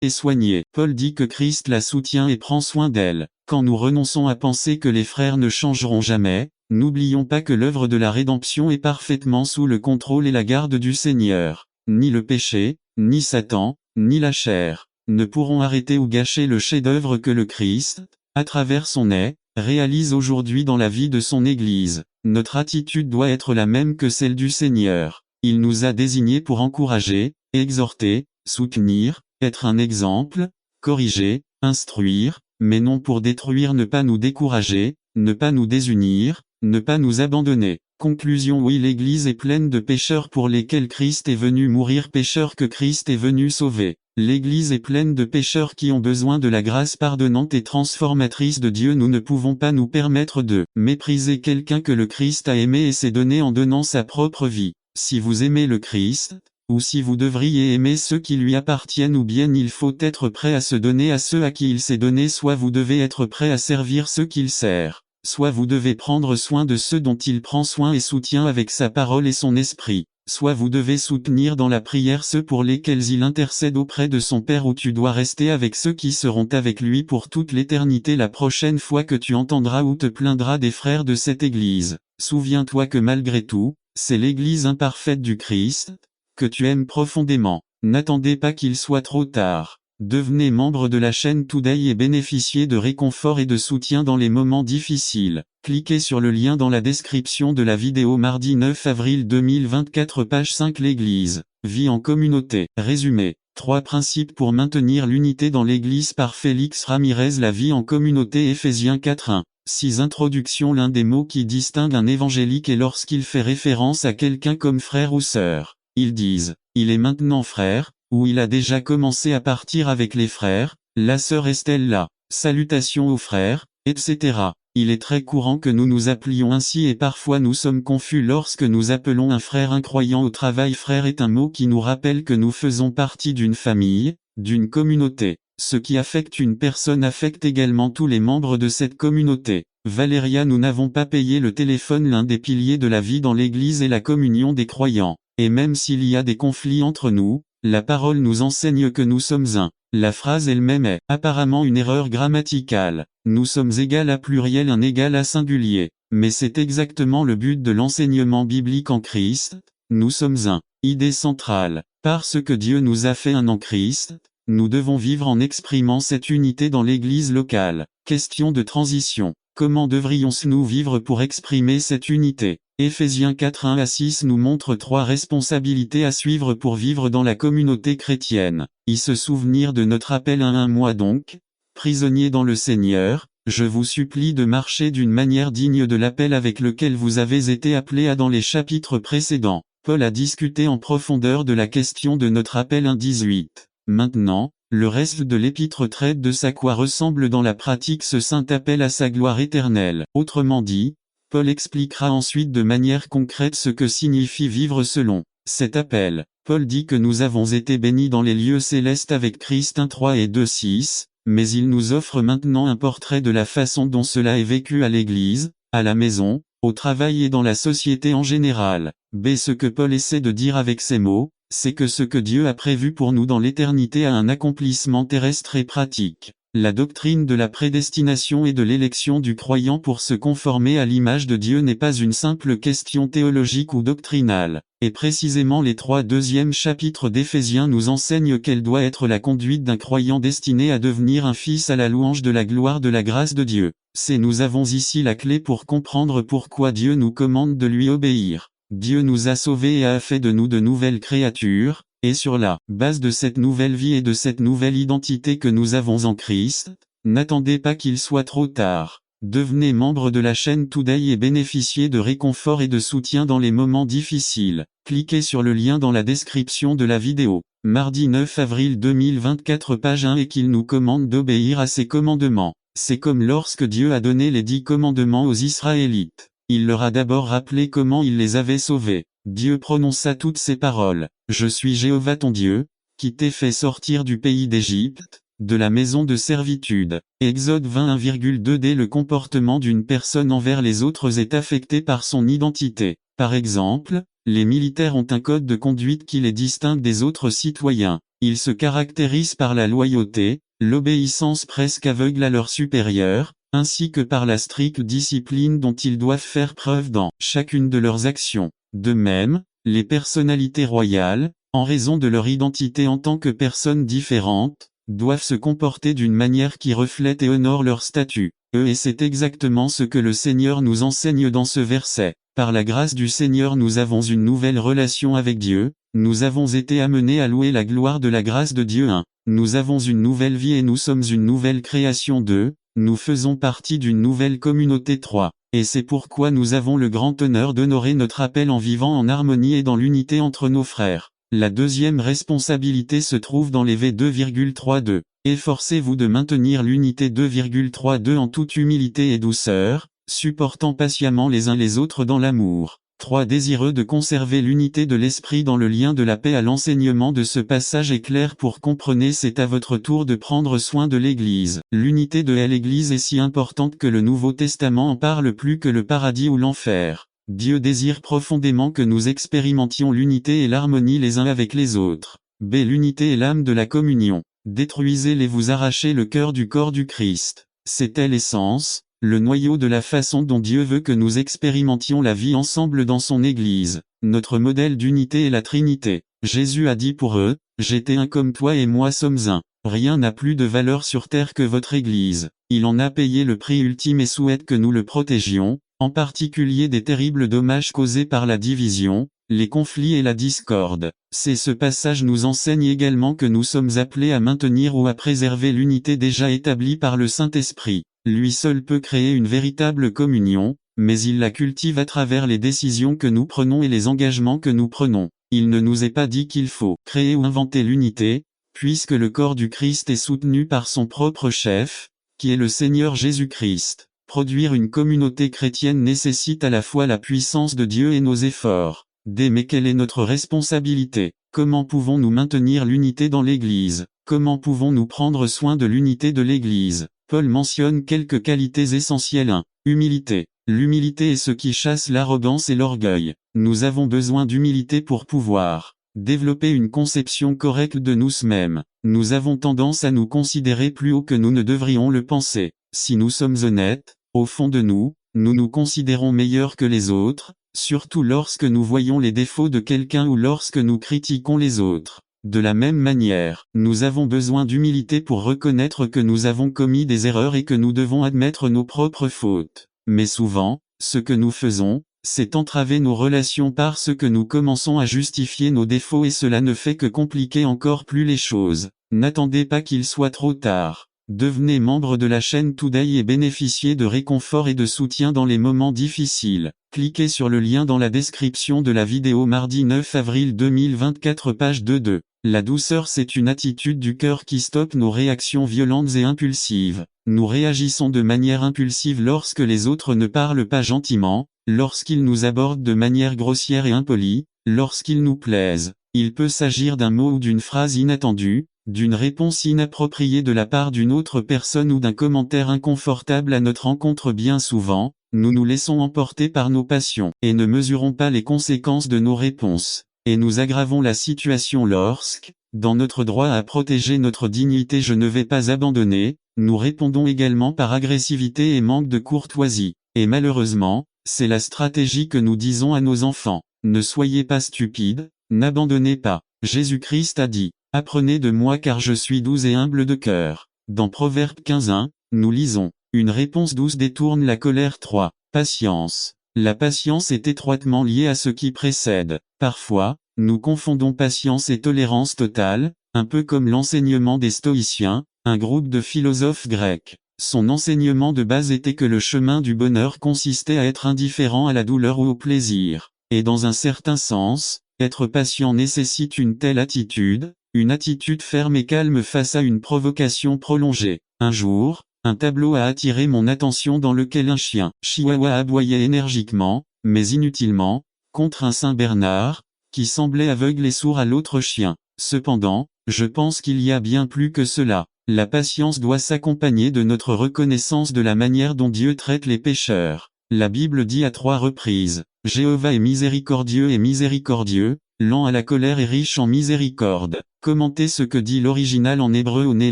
et soignée. Paul dit que Christ la soutient et prend soin d'elle. Quand nous renonçons à penser que les frères ne changeront jamais, n'oublions pas que l'œuvre de la rédemption est parfaitement sous le contrôle et la garde du Seigneur. Ni le péché, ni Satan, ni la chair, ne pourront arrêter ou gâcher le chef-d'œuvre que le Christ, à travers son réalise aujourd'hui dans la vie de son Église. Notre attitude doit être la même que celle du Seigneur. Il nous a désignés pour encourager, exhorter, soutenir, être un exemple, corriger, instruire, mais non pour détruire, ne pas nous décourager, ne pas nous désunir, ne pas nous abandonner. Conclusion: oui, l'Église est pleine de pécheurs pour lesquels Christ est venu mourir, pécheurs que Christ est venu sauver. L'Église est pleine de pécheurs qui ont besoin de la grâce pardonnante et transformatrice de Dieu. Nous ne pouvons pas nous permettre de mépriser quelqu'un que le Christ a aimé et s'est donné en donnant sa propre vie. Si vous aimez le Christ, ou si vous devriez aimer ceux qui lui appartiennent, ou bien il faut être prêt à se donner à ceux à qui il s'est donné, soit vous devez être prêt à servir ceux qu'il sert, soit vous devez prendre soin de ceux dont il prend soin et soutient avec sa parole et son esprit, soit vous devez soutenir dans la prière ceux pour lesquels il intercède auprès de son Père, ou tu dois rester avec ceux qui seront avec lui pour toute l'éternité. La prochaine fois que tu entendras ou te plaindras des frères de cette Église, souviens-toi que malgré tout, c'est l'Église imparfaite du Christ, que tu aimes profondément. N'attendez pas qu'il soit trop tard. Devenez membre de la chaîne Today et bénéficiez de réconfort et de soutien dans les moments difficiles. Cliquez sur le lien dans la description de la vidéo. Mardi 9 avril 2024, page 5. L'Église, vie en communauté. Résumé. 3 principes pour maintenir l'unité dans l'Église par Félix Ramirez. La vie en communauté. Éphésiens 4:1. 6. Introduction. L'un des mots qui distingue un évangélique est lorsqu'il fait référence à quelqu'un comme frère ou sœur. Ils disent « il est maintenant frère » ou « il a déjà commencé à partir avec les frères, la sœur est-elle là, salutations aux frères », etc. Il est très courant que nous nous appelions ainsi et parfois nous sommes confus lorsque nous appelons un frère incroyant au travail. Frère est un mot qui nous rappelle que nous faisons partie d'une famille, d'une communauté. Ce qui affecte une personne affecte également tous les membres de cette communauté. Valéria, nous n'avons pas payé le téléphone. L'un des piliers de la vie dans l'Église est la communion des croyants. Et même s'il y a des conflits entre nous, la parole nous enseigne que nous sommes un. La phrase elle-même est apparemment une erreur grammaticale. Nous sommes égal à pluriel, un égal à singulier. Mais c'est exactement le but de l'enseignement biblique en Christ. Nous sommes un. Idée centrale. Parce que Dieu nous a fait un en Christ, nous devons vivre en exprimant cette unité dans l'Église locale. Question de transition. Comment devrions-nous vivre pour exprimer cette unité? Éphésiens 4:1-6 nous montre 3 responsabilités à suivre pour vivre dans la communauté chrétienne. Y se souvenir de notre appel à un moi donc, prisonniers dans le Seigneur, je vous supplie de marcher d'une manière digne de l'appel avec lequel vous avez été appelés à. Dans les chapitres précédents, Paul a discuté en profondeur de la question de notre appel 1:18. Maintenant, le reste de l'épître traite de à quoi ressemble dans la pratique ce saint appel à sa gloire éternelle. Autrement dit, Paul expliquera ensuite de manière concrète ce que signifie vivre selon cet appel. Paul dit que nous avons été bénis dans les lieux célestes avec Christ 1:3 et 2:6, mais il nous offre maintenant un portrait de la façon dont cela est vécu à l'Église, à la maison, au travail et dans la société en général. Ce que Paul essaie de dire avec ces mots, c'est que ce que Dieu a prévu pour nous dans l'éternité a un accomplissement terrestre et pratique. La doctrine de la prédestination et de l'élection du croyant pour se conformer à l'image de Dieu n'est pas une simple question théologique ou doctrinale, et précisément les 3 deuxièmes chapitres d'Éphésiens nous enseignent quelle doit être la conduite d'un croyant destiné à devenir un fils à la louange de la gloire de la grâce de Dieu. Nous avons ici la clé pour comprendre pourquoi Dieu nous commande de lui obéir. Dieu nous a sauvés et a fait de nous de nouvelles créatures. Et sur la base de cette nouvelle vie et de cette nouvelle identité que nous avons en Christ, n'attendez pas qu'il soit trop tard. Devenez membre de la chaîne Today et bénéficiez de réconfort et de soutien dans les moments difficiles. Cliquez sur le lien dans la description de la vidéo. Mardi 9 avril 2024, page 1. Et qu'il nous commande d'obéir à ses commandements. C'est comme lorsque Dieu a donné les 10 commandements aux Israélites. Il leur a d'abord rappelé comment il les avait sauvés. Dieu prononça toutes ces paroles. « Je suis Jéhovah ton Dieu, qui t'ai fait sortir du pays d'Égypte, de la maison de servitude. » Exode 21,2. Le comportement d'une personne envers les autres est affecté par son identité. Par exemple, les militaires ont un code de conduite qui les distingue des autres citoyens. Ils se caractérisent par la loyauté, l'obéissance presque aveugle à leurs supérieurs, ainsi que par la stricte discipline dont ils doivent faire preuve dans chacune de leurs actions. De même, les personnalités royales, en raison de leur identité en tant que personnes différentes, doivent se comporter d'une manière qui reflète et honore leur statut. Et c'est exactement ce que le Seigneur nous enseigne dans ce verset. Par la grâce du Seigneur nous avons une nouvelle relation avec Dieu, nous avons été amenés à louer la gloire de la grâce de Dieu 1. Nous avons une nouvelle vie et nous sommes une nouvelle création 2, nous faisons partie d'une nouvelle communauté 3. Et c'est pourquoi nous avons le grand honneur d'honorer notre appel en vivant en harmonie et dans l'unité entre nos frères. La deuxième responsabilité se trouve dans les V2,32. Efforcez-vous de maintenir l'unité 2,32 en toute humilité et douceur, supportant patiemment les uns les autres dans l'amour. 3. Désireux de conserver l'unité de l'esprit dans le lien de la paix. À l'enseignement de ce passage est clair pour comprendre. C'est à votre tour de prendre soin de l'Église. L'unité de l'Église est si importante que le Nouveau Testament en parle plus que le paradis ou l'enfer. Dieu désire profondément que nous expérimentions l'unité et l'harmonie les uns avec les autres. B. L'unité est l'âme de la communion. Détruisez-les, vous arrachez le cœur du corps du Christ. C'est l'essence, le noyau de la façon dont Dieu veut que nous expérimentions la vie ensemble dans son Église. Notre modèle d'unité est la Trinité. Jésus a dit pour eux, « J'étais un comme toi et moi sommes un ». Rien n'a plus de valeur sur terre que votre Église. Il en a payé le prix ultime et souhaite que nous le protégions, en particulier des terribles dommages causés par la division, les conflits et la discorde. Ce passage nous enseigne également que nous sommes appelés à maintenir ou à préserver l'unité déjà établie par le Saint-Esprit. Lui seul peut créer une véritable communion, mais il la cultive à travers les décisions que nous prenons et les engagements que nous prenons. Il ne nous est pas dit qu'il faut créer ou inventer l'unité, puisque le corps du Christ est soutenu par son propre chef, qui est le Seigneur Jésus-Christ. Produire une communauté chrétienne nécessite à la fois la puissance de Dieu et nos efforts. Mais quelle est notre responsabilité? Comment pouvons-nous maintenir l'unité dans l'Église? Comment pouvons-nous prendre soin de l'unité de l'Église? Paul mentionne quelques qualités essentielles. 1. Humilité. L'humilité est ce qui chasse l'arrogance et l'orgueil. Nous avons besoin d'humilité pour pouvoir développer une conception correcte de nous-mêmes. Nous avons tendance à nous considérer plus haut que nous ne devrions le penser. Si nous sommes honnêtes, au fond de nous, nous nous considérons meilleurs que les autres, surtout lorsque nous voyons les défauts de quelqu'un ou lorsque nous critiquons les autres. De la même manière, nous avons besoin d'humilité pour reconnaître que nous avons commis des erreurs et que nous devons admettre nos propres fautes. Mais souvent, ce que nous faisons, c'est entraver nos relations parce que nous commençons à justifier nos défauts et cela ne fait que compliquer encore plus les choses. N'attendez pas qu'il soit trop tard. Devenez membre de la chaîne Today et bénéficiez de réconfort et de soutien dans les moments difficiles. Cliquez sur le lien dans la description de la vidéo mardi 9 avril 2024 page 2.2. La douceur c'est une attitude du cœur qui stoppe nos réactions violentes et impulsives. Nous réagissons de manière impulsive lorsque les autres ne parlent pas gentiment, lorsqu'ils nous abordent de manière grossière et impolie, lorsqu'ils nous plaisent. Il peut s'agir d'un mot ou d'une phrase inattendue, d'une réponse inappropriée de la part d'une autre personne ou d'un commentaire inconfortable à notre encontre. Bien souvent, nous nous laissons emporter par nos passions et ne mesurons pas les conséquences de nos réponses. Et nous aggravons la situation lorsque, dans notre droit à protéger notre dignité je ne vais pas abandonner, nous répondons également par agressivité et manque de courtoisie. Et malheureusement, c'est la stratégie que nous disons à nos enfants. Ne soyez pas stupides, n'abandonnez pas. Jésus-Christ a dit, « Apprenez de moi car je suis doux et humble de cœur ». Dans Proverbe 15:1, nous lisons, « Une réponse douce détourne la colère ». 3. Patience. La patience est étroitement liée à ce qui précède. Parfois, nous confondons patience et tolérance totale, un peu comme l'enseignement des stoïciens, un groupe de philosophes grecs. Son enseignement de base était que le chemin du bonheur consistait à être indifférent à la douleur ou au plaisir. Et dans un certain sens, être patient nécessite une telle attitude, une attitude ferme et calme face à une provocation prolongée. Un jour, un tableau a attiré mon attention dans lequel un chien chihuahua aboyait énergiquement, mais inutilement, contre un Saint-Bernard, qui semblait aveugle et sourd à l'autre chien. Cependant, je pense qu'il y a bien plus que cela. La patience doit s'accompagner de notre reconnaissance de la manière dont Dieu traite les pécheurs. La Bible dit à 3 reprises, Jéhovah est miséricordieux, lent à la colère et riche en miséricorde. Commentez ce que dit l'original en hébreu au nez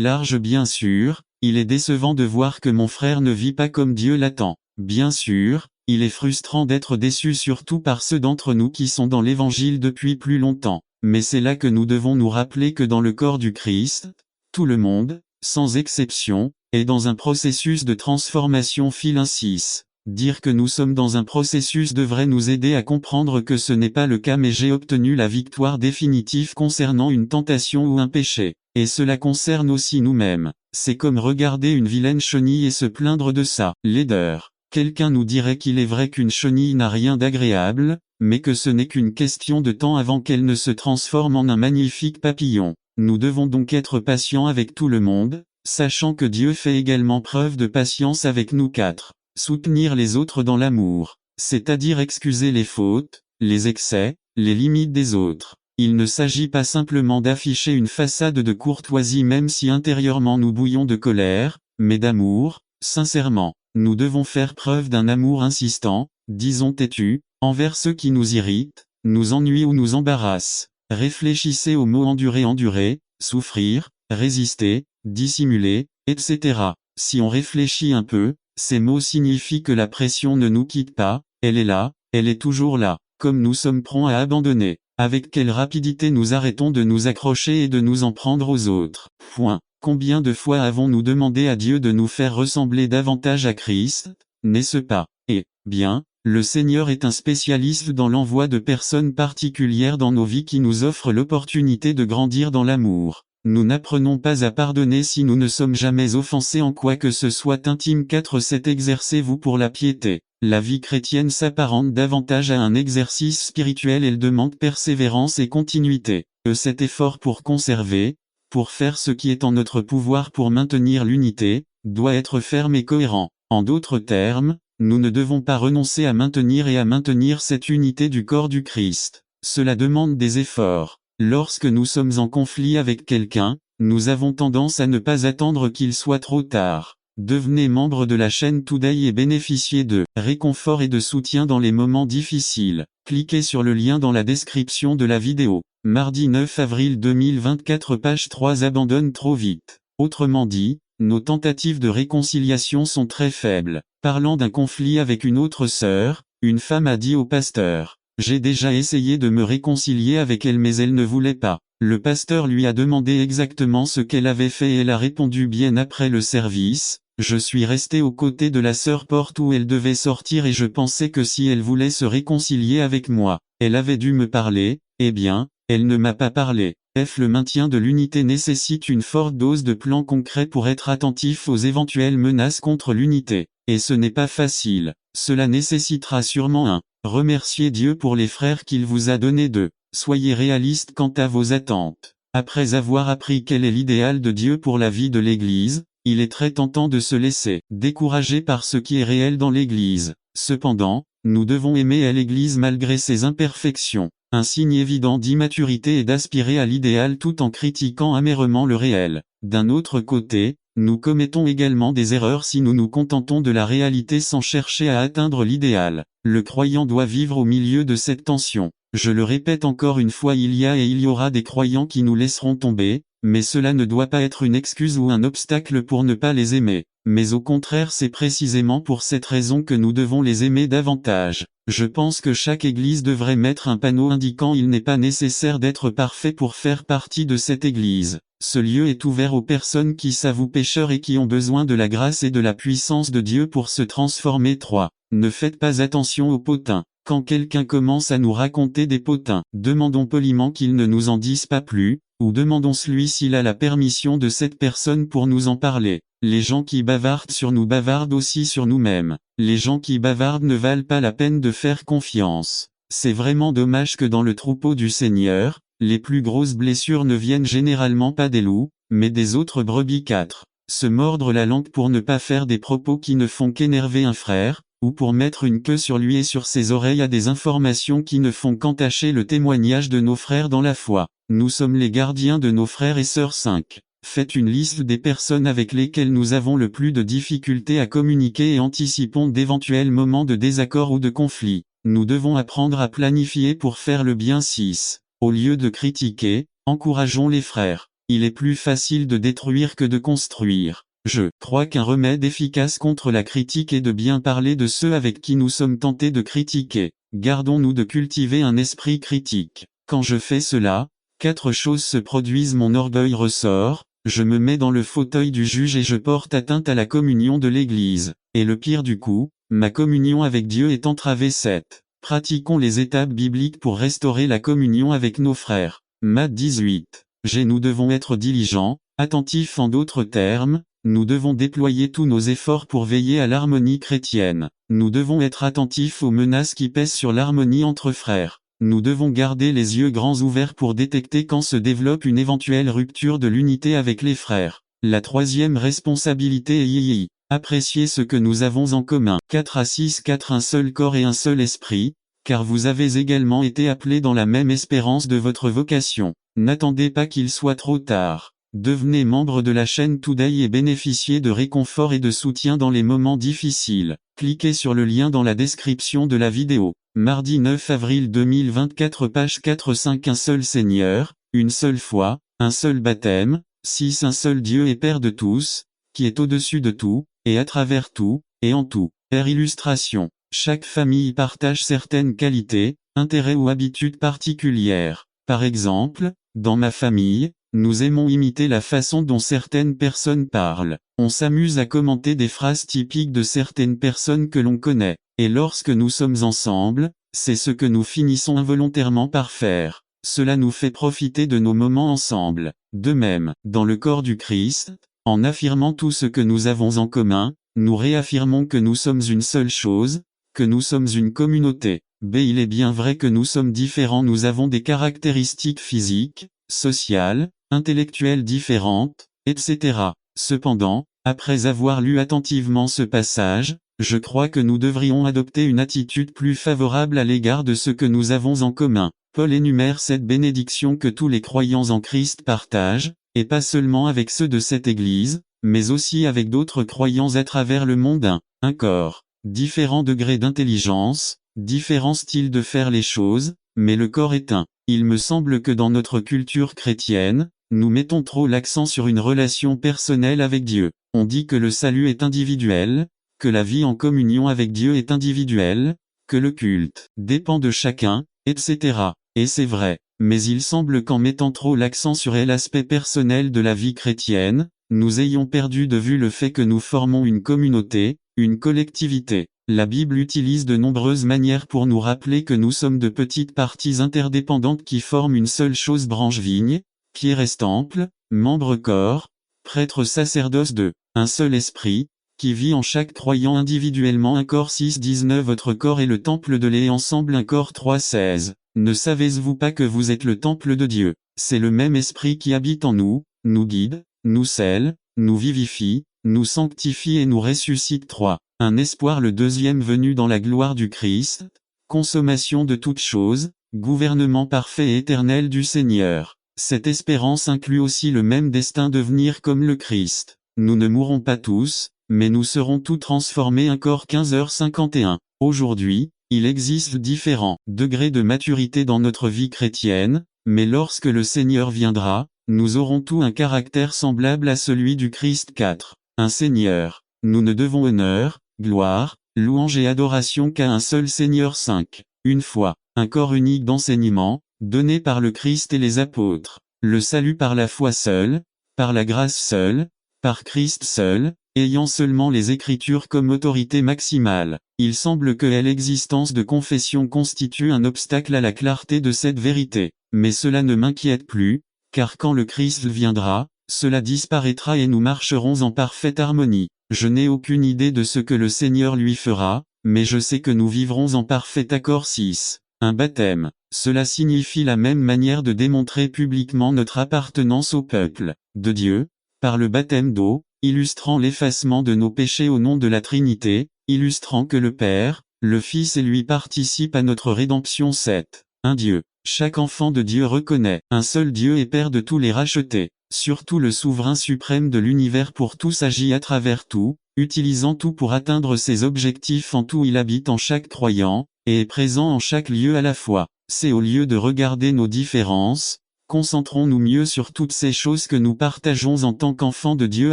large. Bien sûr, il est décevant de voir que mon frère ne vit pas comme Dieu l'attend. Bien sûr, il est frustrant d'être déçu surtout par ceux d'entre nous qui sont dans l'Évangile depuis plus longtemps. Mais c'est là que nous devons nous rappeler que dans le corps du Christ, tout le monde, sans exception, est dans un processus de transformation. Phil 6. Dire que nous sommes dans un processus devrait nous aider à comprendre que ce n'est pas le cas, mais j'ai obtenu la victoire définitive concernant une tentation ou un péché. Et cela concerne aussi nous-mêmes. C'est comme regarder une vilaine chenille et se plaindre de sa laideur. Quelqu'un nous dirait qu'il est vrai qu'une chenille n'a rien d'agréable, mais que ce n'est qu'une question de temps avant qu'elle ne se transforme en un magnifique papillon. Nous devons donc être patients avec tout le monde, sachant que Dieu fait également preuve de patience avec nous. 4. Soutenir les autres dans l'amour, c'est-à-dire excuser les fautes, les excès, les limites des autres. Il ne s'agit pas simplement d'afficher une façade de courtoisie même si intérieurement nous bouillons de colère, mais d'amour, sincèrement. Nous devons faire preuve d'un amour insistant, disons têtu, envers ceux qui nous irritent, nous ennuient ou nous embarrassent. Réfléchissez aux mots endurer, souffrir, résister, dissimuler, etc. Si on réfléchit un peu, ces mots signifient que la pression ne nous quitte pas, elle est là, elle est toujours là, comme nous sommes prompts à abandonner. Avec quelle rapidité nous arrêtons de nous accrocher et de nous en prendre aux autres. Point. Combien de fois avons-nous demandé à Dieu de nous faire ressembler davantage à Christ, n'est-ce pas? Eh bien, le Seigneur est un spécialiste dans l'envoi de personnes particulières dans nos vies qui nous offrent l'opportunité de grandir dans l'amour. Nous n'apprenons pas à pardonner si nous ne sommes jamais offensés en quoi que ce soit. Intime 4. Exercez-vous pour la piété. La vie chrétienne s'apparente davantage à un exercice spirituel. Elle demande persévérance et continuité. Cet effort pour conserver, pour faire ce qui est en notre pouvoir pour maintenir l'unité, doit être ferme et cohérent. En d'autres termes, nous ne devons pas renoncer à maintenir cette unité du corps du Christ. Cela demande des efforts. Lorsque nous sommes en conflit avec quelqu'un, nous avons tendance à ne pas attendre qu'il soit trop tard. Devenez membre de la chaîne Today et bénéficiez de réconfort et de soutien dans les moments difficiles. Cliquez sur le lien dans la description de la vidéo. Mardi 9 avril 2024 page 3. Abandonne trop vite. Autrement dit, nos tentatives de réconciliation sont très faibles. Parlant d'un conflit avec une autre sœur, une femme a dit au pasteur: j'ai déjà essayé de me réconcilier avec elle mais elle ne voulait pas. Le pasteur lui a demandé exactement ce qu'elle avait fait et elle a répondu bien après le service: je suis resté aux côtés de la sœur porte où elle devait sortir et je pensais que si elle voulait se réconcilier avec moi, elle avait dû me parler, eh bien, elle ne m'a pas parlé. Le maintien de l'unité nécessite une forte dose de plans concrets pour être attentif aux éventuelles menaces contre l'unité. Et ce n'est pas facile. Cela nécessitera sûrement remercier Dieu pour les frères qu'il vous a donnés. Soyez réaliste quant à vos attentes. Après avoir appris quel est l'idéal de Dieu pour la vie de l'Église, il est très tentant de se laisser décourager par ce qui est réel dans l'Église. Cependant, nous devons aimer l'Église malgré ses imperfections. Un signe évident d'immaturité est d'aspirer à l'idéal tout en critiquant amèrement le réel. D'un autre côté, nous commettons également des erreurs si nous nous contentons de la réalité sans chercher à atteindre l'idéal. Le croyant doit vivre au milieu de cette tension. Je le répète encore une fois, il y a et il y aura des croyants qui nous laisseront tomber, mais cela ne doit pas être une excuse ou un obstacle pour ne pas les aimer. Mais au contraire, c'est précisément pour cette raison que nous devons les aimer davantage. Je pense que chaque église devrait mettre un panneau indiquant il n'est pas nécessaire d'être parfait pour faire partie de cette église. Ce lieu est ouvert aux personnes qui s'avouent pécheurs et qui ont besoin de la grâce et de la puissance de Dieu pour se transformer. 3. Ne faites pas attention aux potins. Quand quelqu'un commence à nous raconter des potins, demandons poliment qu'il ne nous en dise pas plus, ou demandons-lui s'il a la permission de cette personne pour nous en parler. Les gens qui bavardent sur nous bavardent aussi sur nous-mêmes. Les gens qui bavardent ne valent pas la peine de faire confiance. C'est vraiment dommage que dans le troupeau du Seigneur, les plus grosses blessures ne viennent généralement pas des loups, mais des autres brebis. 4. Se mordre la langue pour ne pas faire des propos qui ne font qu'énerver un frère, ou pour mettre une queue sur lui et sur ses oreilles à des informations qui ne font qu'entacher le témoignage de nos frères dans la foi. Nous sommes les gardiens de nos frères et sœurs. 5. Faites une liste des personnes avec lesquelles nous avons le plus de difficultés à communiquer et anticipons d'éventuels moments de désaccord ou de conflit. Nous devons apprendre à planifier pour faire le bien. 6. Au lieu de critiquer, encourageons les frères. Il est plus facile de détruire que de construire. Je crois qu'un remède efficace contre la critique est de bien parler de ceux avec qui nous sommes tentés de critiquer. Gardons-nous de cultiver un esprit critique. Quand je fais cela, 4 choses se produisent. Mon orgueil ressort, je me mets dans le fauteuil du juge et je porte atteinte à la communion de l'Église. Et le pire du coup, ma communion avec Dieu est entravée. 7. Pratiquons les étapes bibliques pour restaurer la communion avec nos frères. Matthieu 18. Nous devons être diligents, attentifs. En d'autres termes, nous devons déployer tous nos efforts pour veiller à l'harmonie chrétienne. Nous devons être attentifs aux menaces qui pèsent sur l'harmonie entre frères. Nous devons garder les yeux grands ouverts pour détecter quand se développe une éventuelle rupture de l'unité avec les frères. La troisième responsabilité est apprécier ce que nous avons en commun. 4 à 6. 4. Un seul corps et un seul esprit, car vous avez également été appelés dans la même espérance de votre vocation. N'attendez pas qu'il soit trop tard. Devenez membre de la chaîne Today et bénéficiez de réconfort et de soutien dans les moments difficiles. Cliquez sur le lien dans la description de la vidéo. Mardi 9 avril 2024, page 4-5. Un seul Seigneur, une seule foi, un seul baptême. 6. Un seul Dieu et Père de tous, qui est au-dessus de tout, et à travers tout, et en tout. Illustration. Chaque famille partage certaines qualités, intérêts ou habitudes particulières. Par exemple, dans ma famille, nous aimons imiter la façon dont certaines personnes parlent. On s'amuse à commenter des phrases typiques de certaines personnes que l'on connaît. Et lorsque nous sommes ensemble, c'est ce que nous finissons involontairement par faire. Cela nous fait profiter de nos moments ensemble. De même, dans le corps du Christ, en affirmant tout ce que nous avons en commun, nous réaffirmons que nous sommes une seule chose, que nous sommes une communauté. Il est bien vrai que nous sommes différents. Nous avons des caractéristiques physiques, sociales, intellectuelles différentes, etc. Cependant, après avoir lu attentivement ce passage, je crois que nous devrions adopter une attitude plus favorable à l'égard de ce que nous avons en commun. Paul énumère cette bénédiction que tous les croyants en Christ partagent, et pas seulement avec ceux de cette Église, mais aussi avec d'autres croyants à travers le monde. Un corps, différents degrés d'intelligence, différents styles de faire les choses, mais le corps est un. Il me semble que dans notre culture chrétienne, nous mettons trop l'accent sur une relation personnelle avec Dieu. On dit que le salut est individuel, que la vie en communion avec Dieu est individuelle, que le culte dépend de chacun, etc. Et c'est vrai, mais il semble qu'en mettant trop l'accent sur l'aspect personnel de la vie chrétienne, nous ayons perdu de vue le fait que nous formons une communauté, une collectivité. La Bible utilise de nombreuses manières pour nous rappeler que nous sommes de petites parties interdépendantes qui forment une seule chose. Branche vigne, pierre estample, membre corps, prêtre sacerdoce de un seul esprit, qui vit en chaque croyant individuellement. Un corps. 6-19. Votre corps est le temple de l'ensemble. Un corps. 3-16. Ne savez-vous pas que vous êtes le temple de Dieu? C'est le même esprit qui habite en nous, nous guide, nous scelle, nous vivifie, nous sanctifie et nous ressuscite. 3. Un espoir. Le deuxième venu dans la gloire du Christ, consommation de toutes choses, gouvernement parfait et éternel du Seigneur. Cette espérance inclut aussi le même destin, devenir comme le Christ. Nous ne mourrons pas tous, mais nous serons tous transformés. Un corps. 15h51. Aujourd'hui, il existe différents degrés de maturité dans notre vie chrétienne, mais lorsque le Seigneur viendra, nous aurons tous un caractère semblable à celui du Christ. 4. Un Seigneur. Nous ne devons honneur, gloire, louange et adoration qu'à un seul Seigneur. 5. Une foi. Un corps unique d'enseignement, donné par le Christ et les apôtres. Le salut par la foi seule, par la grâce seule, par Christ seul, ayant seulement les Écritures comme autorité maximale. Il semble que l'existence de confession constitue un obstacle à la clarté de cette vérité. Mais cela ne m'inquiète plus, car quand le Christ viendra, cela disparaîtra et nous marcherons en parfaite harmonie. Je n'ai aucune idée de ce que le Seigneur lui fera, mais je sais que nous vivrons en parfait accord. 6. Un baptême. Cela signifie la même manière de démontrer publiquement notre appartenance au peuple de Dieu, par le baptême d'eau, illustrant l'effacement de nos péchés au nom de la Trinité, illustrant que le Père, le Fils et lui participent à notre rédemption. 7. Un Dieu. Chaque enfant de Dieu reconnaît un seul Dieu et Père de tous les rachetés. Surtout le souverain suprême de l'univers pour tous agit à travers tout, utilisant tout pour atteindre ses objectifs en tout il habite en chaque croyant, et est présent en chaque lieu à la fois. C'est au lieu de regarder nos différences, concentrons-nous mieux sur toutes ces choses que nous partageons en tant qu'enfants de Dieu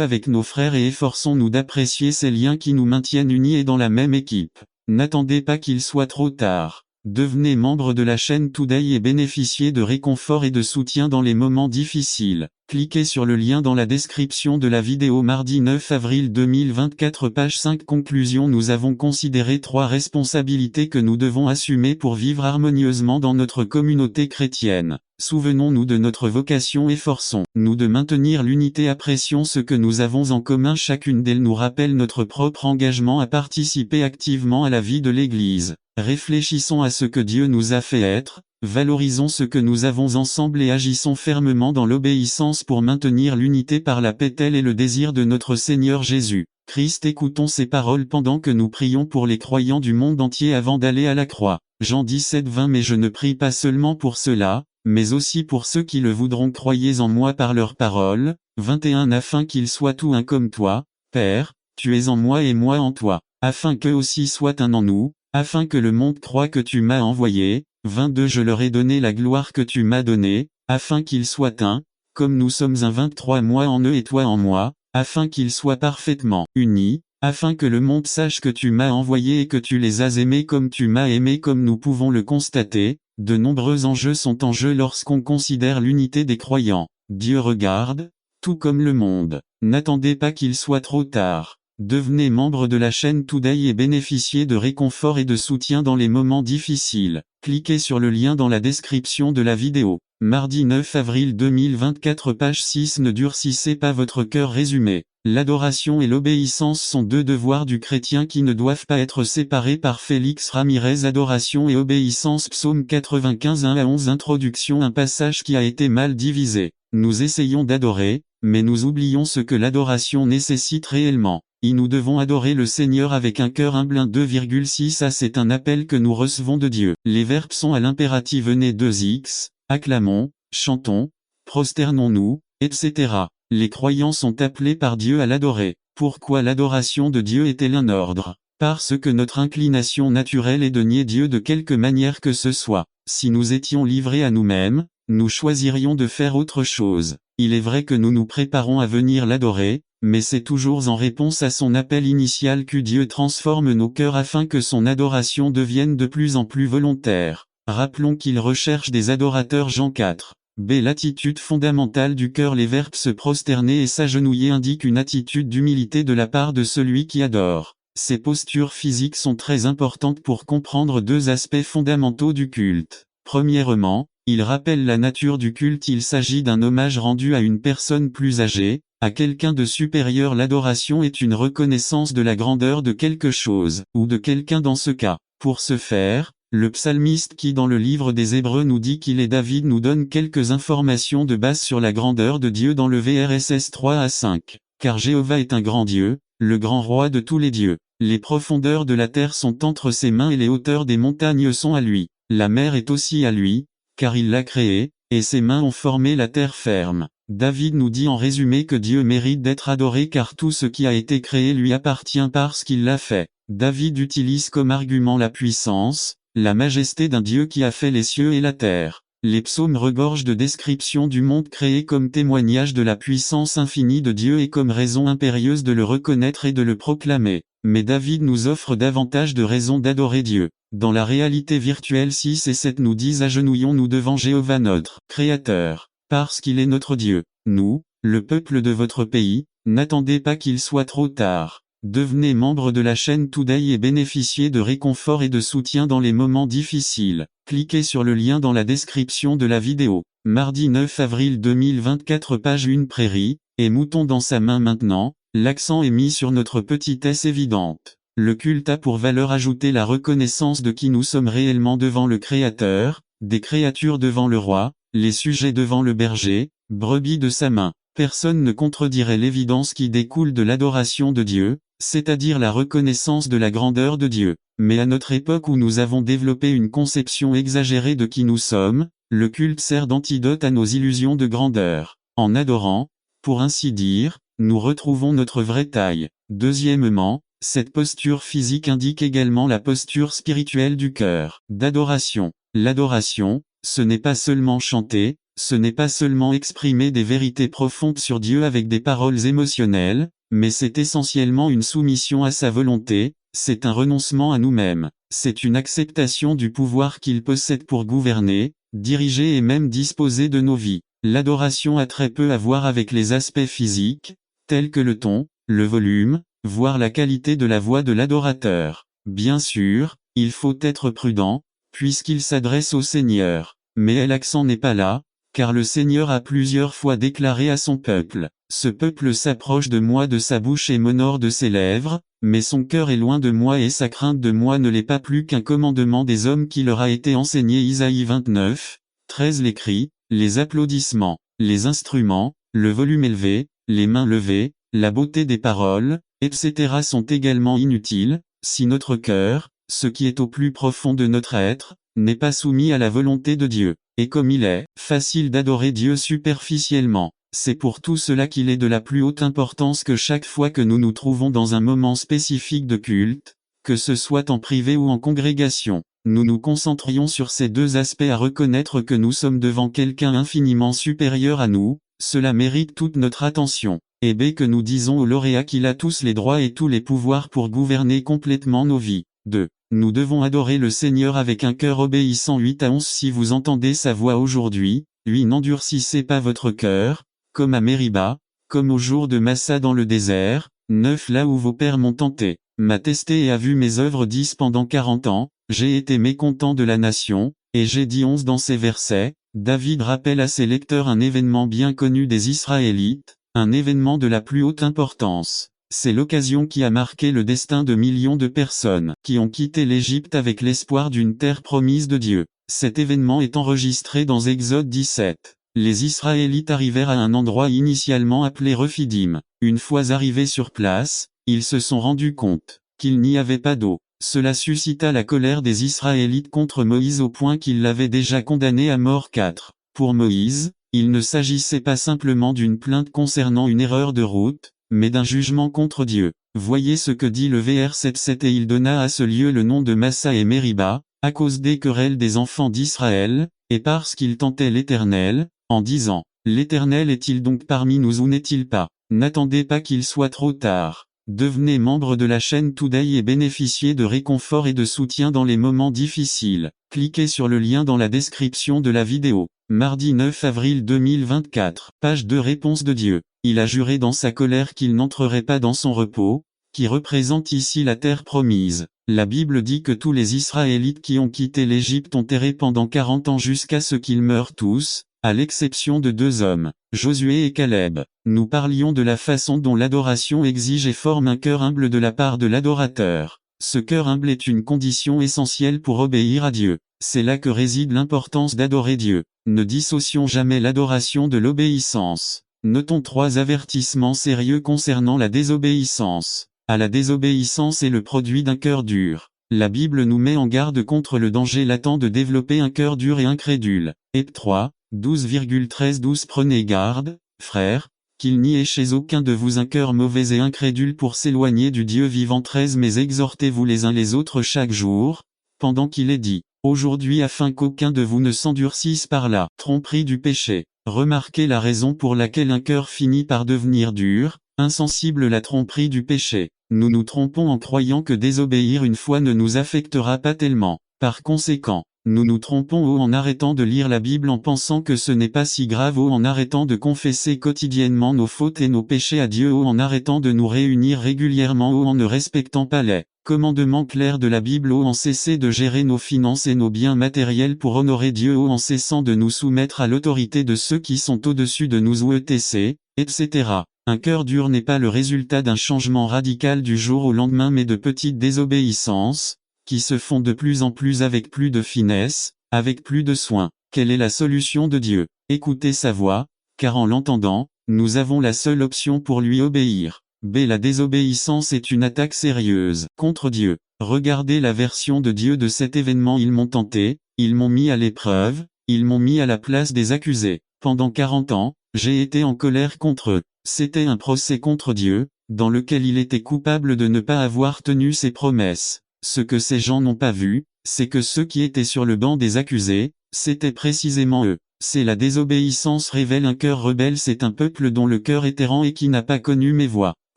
avec nos frères et efforçons-nous d'apprécier ces liens qui nous maintiennent unis et dans la même équipe. N'attendez pas qu'il soit trop tard. Devenez membre de la chaîne Today et bénéficiez de réconfort et de soutien dans les moments difficiles. Cliquez sur le lien dans la description de la vidéo. Mardi 9 avril 2024 page 5 Conclusion. Nous avons considéré 3 responsabilités que nous devons assumer pour vivre harmonieusement dans notre communauté chrétienne. Souvenons-nous de notre vocation, efforçons-nous de maintenir l'unité, apprécions ce que nous avons en commun. Chacune d'elles nous rappelle notre propre engagement à participer activement à la vie de l'Église. Réfléchissons à ce que Dieu nous a fait être, valorisons ce que nous avons ensemble et agissons fermement dans l'obéissance pour maintenir l'unité par la paix. Tel est le désir de notre Seigneur Jésus Christ. Écoutons ces paroles pendant que nous prions pour les croyants du monde entier avant d'aller à la croix. Jean 17:20 Mais je ne prie pas seulement pour ceux-là, mais aussi pour ceux qui le voudront. Croyez en moi par leurs paroles. 21 Afin qu'ils soient tout un comme toi, Père, tu es en moi et moi en toi, afin qu'eux aussi soient un en nous, afin que le monde croie que tu m'as envoyé. 22 Je leur ai donné la gloire que tu m'as donnée, afin qu'ils soient un, comme nous sommes un. 23 Moi en eux et toi en moi, afin qu'ils soient parfaitement unis, afin que le monde sache que tu m'as envoyé et que tu les as aimés comme tu m'as aimé. Comme nous pouvons le constater, de nombreux enjeux sont en jeu lorsqu'on considère l'unité des croyants. Dieu regarde, tout comme le monde. N'attendez pas qu'il soit trop tard. Devenez membre de la chaîne Today et bénéficiez de réconfort et de soutien dans les moments difficiles. Cliquez sur le lien dans la description de la vidéo. Mardi 9 avril 2024 page 6 Ne durcissez pas votre cœur. Résumé. L'adoration et l'obéissance sont 2 devoirs du chrétien qui ne doivent pas être séparés. Par Félix Ramirez. Adoration et obéissance. Psaume 95 1-11 Introduction. Un passage qui a été mal divisé. Nous essayons d'adorer, mais nous oublions ce que l'adoration nécessite réellement. Nous devons adorer le Seigneur avec un cœur humble. 2,6 A C'est un appel que nous recevons de Dieu. Les verbes sont à l'impératif. Venez 2x, acclamons, chantons, prosternons-nous, etc. Les croyants sont appelés par Dieu à l'adorer. Pourquoi l'adoration de Dieu est-elle un ordre? Parce que notre inclination naturelle est de nier Dieu de quelque manière que ce soit. Si nous étions livrés à nous-mêmes, nous choisirions de faire autre chose. Il est vrai que nous nous préparons à venir l'adorer, mais c'est toujours en réponse à son appel initial que Dieu transforme nos cœurs afin que son adoration devienne de plus en plus volontaire. Rappelons qu'il recherche des adorateurs. Jean 4. B. L'attitude fondamentale du cœur. Les verbes se prosterner et s'agenouiller indiquent une attitude d'humilité de la part de celui qui adore. Ces postures physiques sont très importantes pour comprendre 2 aspects fondamentaux du culte. Premièrement, il rappelle la nature du culte. Il s'agit d'un hommage rendu à une personne plus âgée, à quelqu'un de supérieur. L'adoration est une reconnaissance de la grandeur de quelque chose, ou de quelqu'un dans ce cas. Pour ce faire, le psalmiste qui dans le livre des Hébreux nous dit qu'il est David nous donne quelques informations de base sur la grandeur de Dieu dans le VRSS 3-5. Car Jéhovah est un grand Dieu, le grand roi de tous les dieux. Les profondeurs de la terre sont entre ses mains et les hauteurs des montagnes sont à lui. La mer est aussi à lui, car il l'a créée, et ses mains ont formé la terre ferme. David nous dit en résumé que Dieu mérite d'être adoré car tout ce qui a été créé lui appartient parce qu'il l'a fait. David utilise comme argument la puissance, la majesté d'un Dieu qui a fait les cieux et la terre. Les psaumes regorgent de descriptions du monde créé comme témoignage de la puissance infinie de Dieu et comme raison impérieuse de le reconnaître et de le proclamer. Mais David nous offre davantage de raisons d'adorer Dieu. Dans la réalité virtuelle 6 et 7 nous disent agenouillons-nous devant Jéhovah notre Créateur, parce qu'il est notre Dieu. Nous, le peuple de votre pays, n'attendez pas qu'il soit trop tard. Devenez membre de la chaîne Today et bénéficiez de réconfort et de soutien dans les moments difficiles. Cliquez sur le lien dans la description de la vidéo. Mardi 9 avril 2024 page 1 Prairie, et mouton dans sa main maintenant, l'accent est mis sur notre petitesse évidente. Le culte a pour valeur ajoutée la reconnaissance de qui nous sommes réellement devant le Créateur, des créatures devant le roi, les sujets devant le berger, brebis de sa main. Personne ne contredirait l'évidence qui découle de l'adoration de Dieu, c'est-à-dire la reconnaissance de la grandeur de Dieu. Mais à notre époque où nous avons développé une conception exagérée de qui nous sommes, le culte sert d'antidote à nos illusions de grandeur. En adorant, pour ainsi dire, nous retrouvons notre vraie taille. Deuxièmement, cette posture physique indique également la posture spirituelle du cœur. D'adoration. L'adoration, ce n'est pas seulement chanter, ce n'est pas seulement exprimer des vérités profondes sur Dieu avec des paroles émotionnelles, mais c'est essentiellement une soumission à sa volonté, c'est un renoncement à nous-mêmes, c'est une acceptation du pouvoir qu'il possède pour gouverner, diriger et même disposer de nos vies. L'adoration a très peu à voir avec les aspects physiques, tels que le ton, le volume, voire la qualité de la voix de l'adorateur. Bien sûr, il faut être prudent, puisqu'il s'adresse au Seigneur. Mais l'accent n'est pas là, car le Seigneur a plusieurs fois déclaré à son peuple, « Ce peuple s'approche de moi de sa bouche et m'honore de ses lèvres, mais son cœur est loin de moi et sa crainte de moi ne l'est pas plus qu'un commandement des hommes qui leur a été enseigné. » Isaïe 29, 13. Les cris, les applaudissements, les instruments, le volume élevé, les mains levées, la beauté des paroles, etc. sont également inutiles, si notre cœur, ce qui est au plus profond de notre être, n'est pas soumis à la volonté de Dieu. Et comme il est facile d'adorer Dieu superficiellement, c'est pour tout cela qu'il est de la plus haute importance que chaque fois que nous nous trouvons dans un moment spécifique de culte, que ce soit en privé ou en congrégation, nous nous concentrions sur ces deux aspects à reconnaître que nous sommes devant quelqu'un infiniment supérieur à nous, cela mérite toute notre attention. Et B. Que nous disons au lauréat qu'il a tous les droits et tous les pouvoirs pour gouverner complètement nos vies. 2. Nous devons adorer le Seigneur avec un cœur obéissant. 8 à 11. Si vous entendez sa voix aujourd'hui, n'endurcissez pas votre cœur, comme à Mériba, comme au jour de Massa dans le désert. 9. Là où vos pères m'ont tenté, m'a testé et a vu mes œuvres. 10. Pendant 40 ans, j'ai été mécontent de la nation, et j'ai dit 11 dans ces versets. David rappelle à ses lecteurs un événement bien connu des Israélites, un événement de la plus haute importance. C'est l'occasion qui a marqué le destin de millions de personnes qui ont quitté l'Égypte avec l'espoir d'une terre promise de Dieu. Cet événement est enregistré dans Exode 17. Les Israélites arrivèrent à un endroit initialement appelé Rephidim. Une fois arrivés sur place, ils se sont rendus compte qu'il n'y avait pas d'eau. Cela suscita la colère des Israélites contre Moïse au point qu'ils l'avaient déjà condamné à mort. 4. Pour Moïse, il ne s'agissait pas simplement d'une plainte concernant une erreur de route, mais d'un jugement contre Dieu. Voyez ce que dit le verset 7. Et il donna à ce lieu le nom de Massa et Mériba, à cause des querelles des enfants d'Israël, et parce qu'ils tentaient l'Éternel, en disant, « L'Éternel est-il donc parmi nous ou n'est-il pas ? N'attendez pas qu'il soit trop tard. » Devenez membre de la chaîne Today et bénéficiez de réconfort et de soutien dans les moments difficiles. Cliquez sur le lien dans la description de la vidéo. Mardi 9 avril 2024. Page 2. Réponse de Dieu. Il a juré dans sa colère qu'il n'entrerait pas dans son repos, qui représente ici la terre promise. La Bible dit que tous les Israélites qui ont quitté l'Égypte ont erré pendant 40 ans jusqu'à ce qu'ils meurent tous, à l'exception de 2 hommes, Josué et Caleb. Nous parlions de la façon dont l'adoration exige et forme un cœur humble de la part de l'adorateur. Ce cœur humble est une condition essentielle pour obéir à Dieu. C'est là que réside l'importance d'adorer Dieu. Ne dissocions jamais l'adoration de l'obéissance. Notons 3 avertissements sérieux concernant la désobéissance. À la désobéissance est le produit d'un cœur dur. La Bible nous met en garde contre le danger latent de développer un cœur dur et incrédule. Et 3, 12,13-12 Prenez garde, frères, qu'il n'y ait chez aucun de vous un cœur mauvais et incrédule pour s'éloigner du Dieu vivant. 13 Mais exhortez-vous les uns les autres chaque jour, pendant qu'il est dit, aujourd'hui afin qu'aucun de vous ne s'endurcisse par la tromperie du péché. Remarquez la raison pour laquelle un cœur finit par devenir dur, insensible la tromperie du péché. Nous nous trompons en croyant que désobéir une fois ne nous affectera pas tellement. Par conséquent, nous nous trompons en arrêtant de lire la Bible en pensant que ce n'est pas si grave en arrêtant de confesser quotidiennement nos fautes et nos péchés à Dieu en arrêtant de nous réunir régulièrement en ne respectant pas les commandements clairs de la Bible en cessant de gérer nos finances et nos biens matériels pour honorer Dieu en cessant de nous soumettre à l'autorité de ceux qui sont au-dessus de nous etc. Un cœur dur n'est pas le résultat d'un changement radical du jour au lendemain mais de petites désobéissances, qui se font de plus en plus avec plus de finesse, avec plus de soin. Quelle est la solution de Dieu? Écoutez sa voix, car en l'entendant, nous avons la seule option pour lui obéir. B. La désobéissance est une attaque sérieuse contre Dieu. Regardez la version de Dieu de cet événement. Ils m'ont tenté, ils m'ont mis à l'épreuve, ils m'ont mis à la place des accusés. Pendant 40 ans, J'ai été en colère contre eux. C'était un procès contre Dieu, dans lequel il était coupable de ne pas avoir tenu ses promesses. Ce que ces gens n'ont pas vu, c'est que ceux qui étaient sur le banc des accusés, c'était précisément eux. C'est la désobéissance révèle un cœur rebelle, c'est un peuple dont le cœur est errant et qui n'a pas connu mes voies.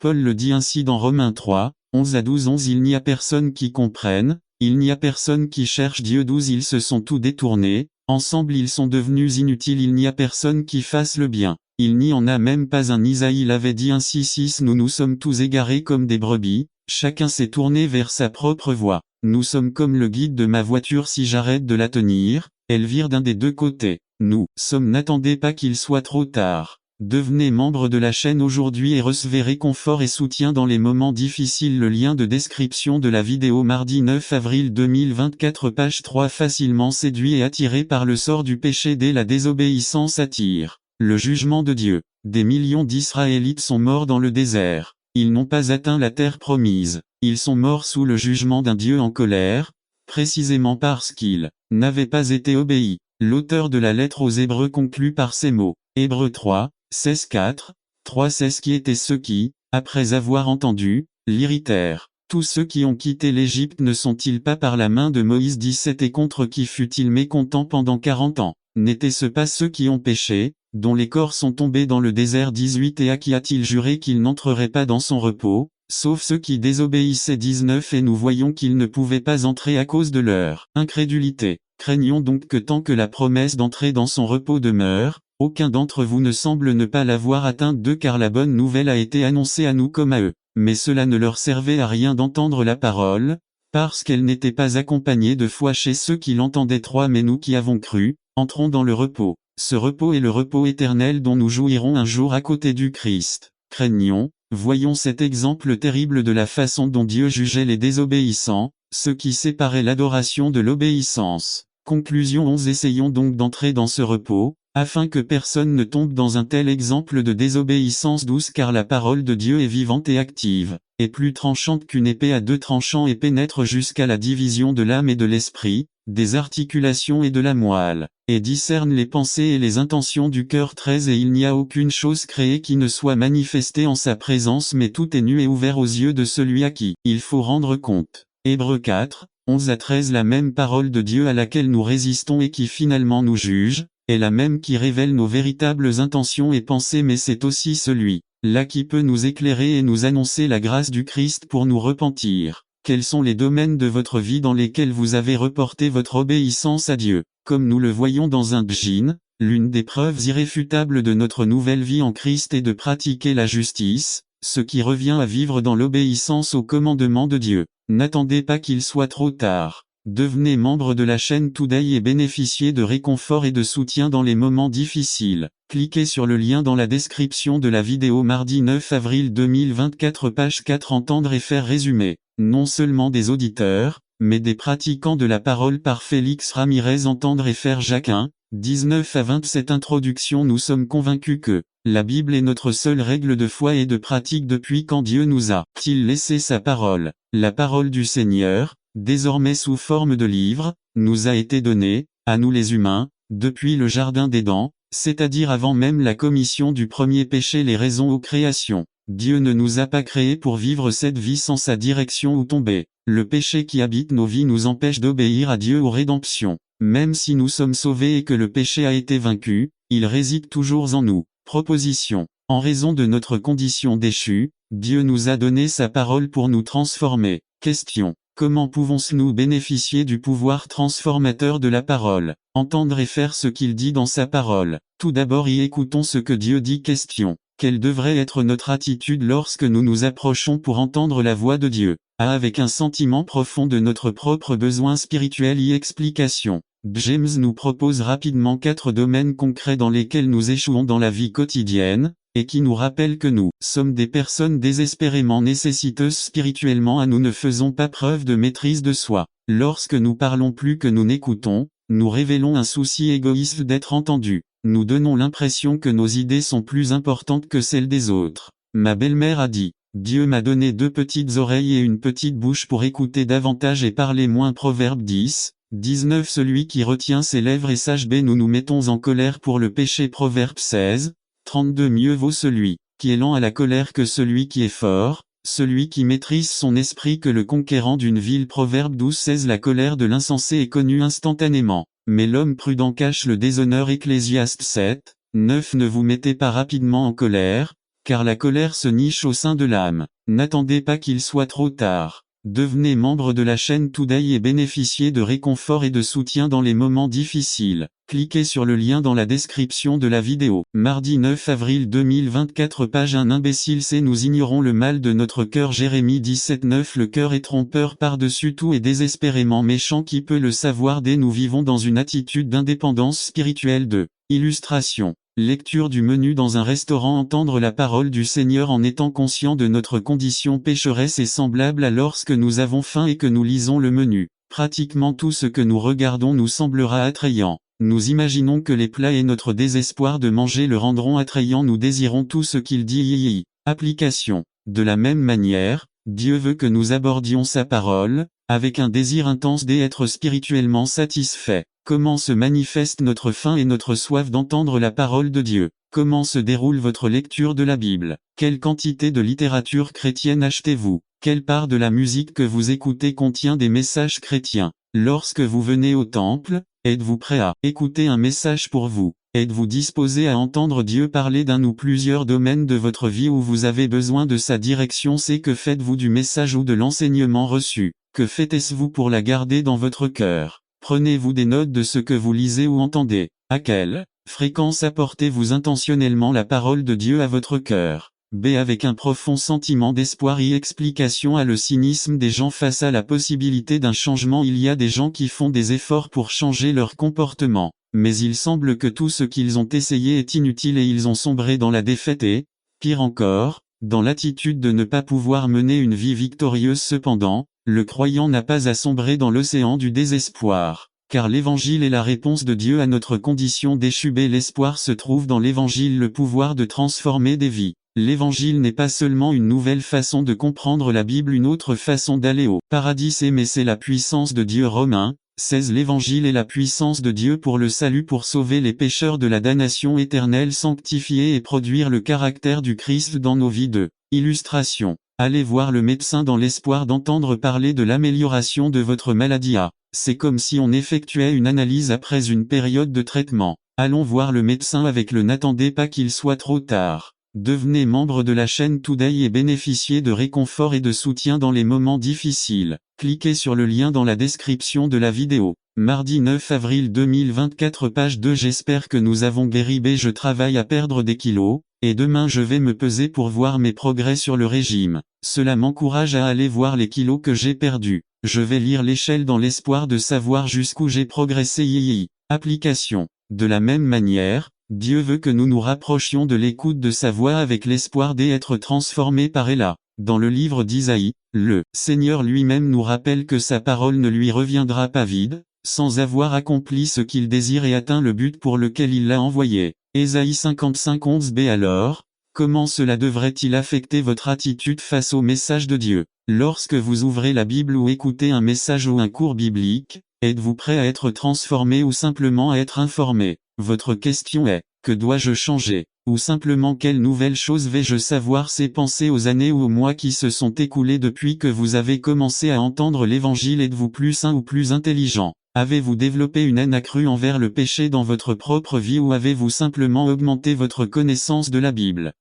Paul le dit ainsi dans Romains 3, 11 à 12 11 Il n'y a personne qui comprenne, il n'y a personne qui cherche Dieu 12 Ils se sont tous détournés, ensemble ils sont devenus inutiles il n'y a personne qui fasse le bien. Il n'y en a même pas un Isaïe l'avait dit ainsi 6 Nous nous sommes tous égarés comme des brebis, chacun s'est tourné vers sa propre voie. Nous sommes comme le guide de ma voiture si j'arrête de la tenir, elle vire d'un des deux côtés. Nous sommes n'attendez pas qu'il soit trop tard. Devenez membre de la chaîne aujourd'hui et recevez réconfort et soutien dans les moments difficiles. Le lien de description de la vidéo mardi 9 avril 2024 page 3 Facilement séduit et attiré par le sort du péché dès la désobéissance attire le jugement de Dieu. Des millions d'Israélites sont morts dans le désert. Ils n'ont pas atteint la terre promise. Ils sont morts sous le jugement d'un Dieu en colère, précisément parce qu'ils n'avaient pas été obéis. L'auteur de la lettre aux Hébreux conclut par ces mots. Hébreux 3, 16-4, 3-16 Qui étaient ceux qui, après avoir entendu, l'irritèrent. Tous ceux qui ont quitté l'Égypte ne sont-ils pas par la main de Moïse 17 Et contre qui fut-il mécontent pendant 40 ans? N'étaient-ce pas ceux qui ont péché, dont les corps sont tombés dans le désert 18 Et à qui a-t-il juré qu'ils n'entreraient pas dans son repos, sauf ceux qui désobéissaient 19 Et nous voyons qu'ils ne pouvaient pas entrer à cause de leur incrédulité. Craignons donc que tant que la promesse d'entrer dans son repos demeure, aucun d'entre vous ne semble ne pas l'avoir atteinte d'eux car la bonne nouvelle a été annoncée à nous comme à eux. Mais cela ne leur servait à rien d'entendre la parole, parce qu'elle n'était pas accompagnée de foi chez ceux qui l'entendaient 3 Mais nous qui avons cru, entrons dans le repos. Ce repos est le repos éternel dont nous jouirons un jour à côté du Christ. Craignons, voyons cet exemple terrible de la façon dont Dieu jugeait les désobéissants, ceux qui séparaient l'adoration de l'obéissance. Conclusion 11 Essayons donc d'entrer dans ce repos, afin que personne ne tombe dans un tel exemple de désobéissance douce car la parole de Dieu est vivante et active, et plus tranchante qu'une épée à deux tranchants et pénètre jusqu'à la division de l'âme et de l'esprit, des articulations et de la moelle, et discerne les pensées et les intentions du cœur 13 Et il n'y a aucune chose créée qui ne soit manifestée en sa présence mais tout est nu et ouvert aux yeux de celui à qui il faut rendre compte. Hébreux 4, 11 à 13 La même parole de Dieu à laquelle nous résistons et qui finalement nous juge, est la même qui révèle nos véritables intentions et pensées mais c'est aussi celui-là qui peut nous éclairer et nous annoncer la grâce du Christ pour nous repentir. Quels sont les domaines de votre vie dans lesquels vous avez reporté votre obéissance à Dieu? Comme nous le voyons dans un Djinn, l'une des preuves irréfutables de notre nouvelle vie en Christ est de pratiquer la justice, ce qui revient à vivre dans l'obéissance aux commandements de Dieu. N'attendez pas qu'il soit trop tard. Devenez membre de la chaîne Today et bénéficiez de réconfort et de soutien dans les moments difficiles. Cliquez sur le lien dans la description de la vidéo mardi 9 avril 2024 page 4 Entendre et faire résumé. Non seulement des auditeurs, mais des pratiquants de la parole par Félix Ramirez Entendre et faire Jacques 1, 19 à 27 Introduction Nous sommes convaincus que la Bible est notre seule règle de foi et de pratique depuis quand Dieu nous a-t-il laissé sa parole. La parole du Seigneur, désormais sous forme de livre, nous a été donnée, à nous les humains, depuis le Jardin d'Éden, c'est-à-dire avant même la commission du premier péché les raisons aux créations. Dieu ne nous a pas créés pour vivre cette vie sans sa direction ou tomber. Le péché qui habite nos vies nous empêche d'obéir à Dieu aux rédemptions. Même si nous sommes sauvés et que le péché a été vaincu, il réside toujours en nous. Proposition. En raison de notre condition déchue, Dieu nous a donné sa parole pour nous transformer. Question. Comment pouvons-nous bénéficier du pouvoir transformateur de la parole? Entendre et faire ce qu'il dit dans sa parole. Tout d'abord y écoutons ce que Dieu dit. Question. Quelle devrait être notre attitude lorsque nous nous approchons pour entendre la voix de Dieu? Avec un sentiment profond de notre propre besoin spirituel. Y explication. James nous propose rapidement 4 domaines concrets dans lesquels nous échouons dans la vie quotidienne, et qui nous rappellent que nous sommes des personnes désespérément nécessiteuses spirituellement. Nous ne faisons pas preuve de maîtrise de soi. Lorsque nous parlons plus que nous n'écoutons, nous révélons un souci égoïste d'être entendus. Nous donnons l'impression que nos idées sont plus importantes que celles des autres. Ma belle-mère a dit, Dieu m'a donné 2 petites oreilles et une petite bouche pour écouter davantage et parler moins. Proverbe 10, 19 Celui qui retient ses lèvres est sage. Nous nous mettons en colère pour le péché. Proverbe 16, 32 Mieux vaut celui qui est lent à la colère que celui qui est fort, celui qui maîtrise son esprit que le conquérant d'une ville. Proverbe 12:16 La colère de l'insensé est connue instantanément, mais l'homme prudent cache le déshonneur. Ecclésiaste 7:9 Ne vous mettez pas rapidement en colère, car la colère se niche au sein de l'âme. N'attendez pas qu'il soit trop tard. Devenez membre de la chaîne Today et bénéficiez de réconfort et de soutien dans les moments difficiles. Cliquez sur le lien dans la description de la vidéo. Mardi 9 avril 2024 Page 1 Imbécile c'est nous ignorons le mal de notre cœur. Jérémie 17:9 Le cœur est trompeur par-dessus tout et désespérément méchant, qui peut le savoir? Dès nous vivons dans une attitude d'indépendance spirituelle. Illustration. Lecture du menu dans un restaurant. Entendre la parole du Seigneur en étant conscient de notre condition pécheresse est semblable à lorsque nous avons faim et que nous lisons le menu. Pratiquement tout ce que nous regardons nous semblera attrayant. Nous imaginons que les plats et notre désespoir de manger le rendront attrayant. Nous désirons tout ce qu'il dit. Application. De la même manière, Dieu veut que nous abordions sa parole, avec un désir intense d'être spirituellement satisfait. Comment se manifeste notre faim et notre soif d'entendre la parole de Dieu? Comment se déroule votre lecture de la Bible? Quelle quantité de littérature chrétienne achetez-vous? Quelle part de la musique que vous écoutez contient des messages chrétiens? Lorsque vous venez au temple, êtes-vous prêt à écouter un message pour vous? Êtes-vous disposé à entendre Dieu parler d'un ou plusieurs domaines de votre vie où vous avez besoin de sa direction? C'est que faites-vous du message ou de l'enseignement reçu? Que faites-vous pour la garder dans votre cœur? Prenez-vous des notes de ce que vous lisez ou entendez? À quelle fréquence apportez-vous intentionnellement la parole de Dieu à votre cœur? Avec un profond sentiment d'espoir. Explication à le cynisme des gens face à la possibilité d'un changement. Il y a des gens qui font des efforts pour changer leur comportement, mais il semble que tout ce qu'ils ont essayé est inutile et ils ont sombré dans la défaite et, pire encore, dans l'attitude de ne pas pouvoir mener une vie victorieuse. Cependant, le croyant n'a pas à sombrer dans l'océan du désespoir, car l'évangile est la réponse de Dieu à notre condition déchue. L'espoir se trouve dans l'évangile, le pouvoir de transformer des vies. L'évangile n'est pas seulement une nouvelle façon de comprendre la Bible, une autre façon d'aller au paradis, mais c'est la puissance de Dieu. Romains 16 L'évangile est la puissance de Dieu pour le salut, pour sauver les pécheurs de la damnation éternelle, sanctifier et produire le caractère du Christ dans nos vies. Illustration. Allez voir le médecin dans l'espoir d'entendre parler de l'amélioration de votre maladie. C'est comme si on effectuait une analyse après une période de traitement. Allons voir le médecin avec le n'attendez pas qu'il soit trop tard. Devenez membre de la chaîne Today et bénéficiez de réconfort et de soutien dans les moments difficiles. Cliquez sur le lien dans la description de la vidéo. Mardi 9 avril 2024 Page 2 J'espère que nous avons guéri. Je travaille à perdre des kilos, et demain je vais me peser pour voir mes progrès sur le régime. Cela m'encourage à aller voir les kilos que j'ai perdus. Je vais lire l'échelle dans l'espoir de savoir jusqu'où j'ai progressé. Application. De la même manière, Dieu veut que nous nous rapprochions de l'écoute de sa voix avec l'espoir d'être transformés par elle. Dans le livre d'Isaïe, le Seigneur lui-même nous rappelle que sa parole ne lui reviendra pas vide, sans avoir accompli ce qu'il désire et atteint le but pour lequel il l'a envoyé. Ésaïe 55:11b Alors, comment cela devrait-il affecter votre attitude face au message de Dieu? Lorsque vous ouvrez la Bible ou écoutez un message ou un cours biblique, êtes-vous prêt à être transformé ou simplement à être informé? Votre question est, que dois-je changer? Ou simplement quelle nouvelle chose vais-je savoir? C'est penser aux années ou aux mois qui se sont écoulés depuis que vous avez commencé à entendre l'évangile. Êtes-vous plus sain ou plus intelligent? Avez-vous développé une haine accrue envers le péché dans votre propre vie ou avez-vous simplement augmenté votre connaissance de la Bible?